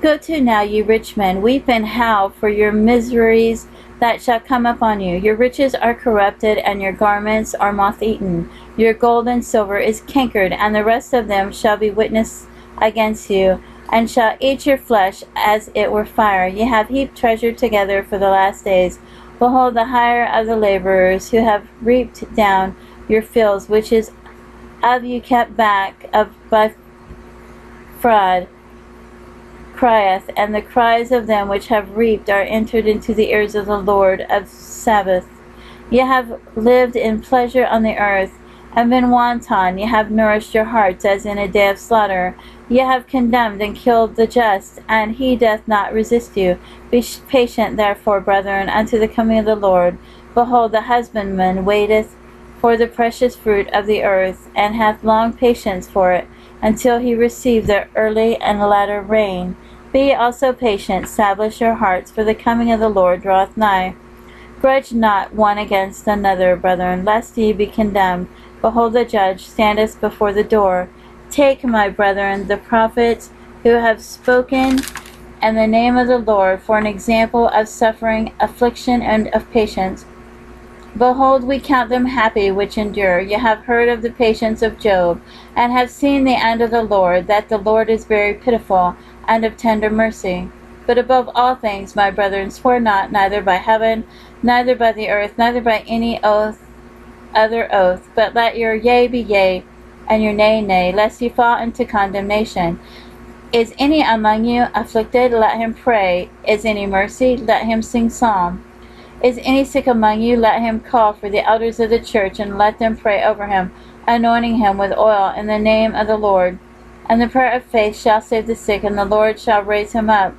Go to now, ye rich men, weep and howl for your miseries that shall come upon you. Your riches are corrupted, and your garments are moth-eaten. Your gold and silver is cankered, and the rest of them shall be witness against you, and shall eat your flesh as it were fire. Ye have heaped treasure together for the last days. Behold, the hire of the laborers who have reaped down your fields, which is of you kept back by fraud, crieth, and the cries of them which have reaped are entered into the ears of the Lord of Sabaoth. Ye have lived in pleasure on the earth, and been wanton. Ye have nourished your hearts as in a day of slaughter. Ye have condemned and killed the just, and he doth not resist you. Be patient therefore, brethren, unto the coming of the Lord. Behold, the husbandman waiteth for the precious fruit of the earth, and hath long patience for it, until he receive the early and latter rain. Be also patient, establish your hearts, for the coming of the Lord draweth nigh. Grudge not one against another, brethren, lest ye be condemned. Behold, the judge standeth before the door. Take, my brethren, the prophets who have spoken in the name of the Lord for an example of suffering, affliction, and of patience. Behold, we count them happy which endure. Ye have heard of the patience of Job, and have seen the end of the Lord, that the Lord is very pitiful, and of tender mercy. But above all things, my brethren, swear not, neither by heaven, neither by the earth, neither by any other oath, but let your yea be yea, and your nay, nay, lest ye fall into condemnation. Is any among you afflicted? Let him pray. Is any mercy? Let him sing psalm. Is any sick among you? Let him call for the elders of the church, and let them pray over him, anointing him with oil in the name of the Lord. And the prayer of faith shall save the sick, and the Lord shall raise him up.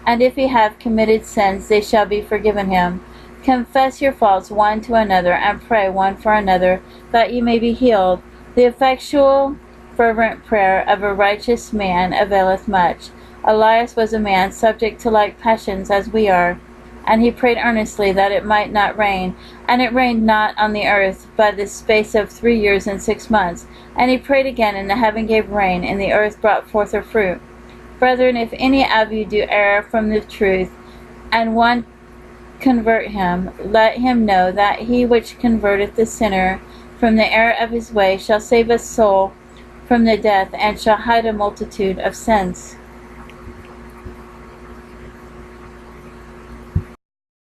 And if he have committed sins, they shall be forgiven him. Confess your faults one to another, and pray one for another, that ye may be healed. The effectual fervent prayer of a righteous man availeth much. Elias was a man subject to like passions as we are, and he prayed earnestly that it might not rain. And it rained not on the earth by the space of 3 years and 6 months. And he prayed again, and the heaven gave rain, and the earth brought forth her fruit. Brethren, if any of you do err from the truth, and one convert him, let him know that he which converteth the sinner from the error of his way shall save a soul from the death, and shall hide a multitude of sins.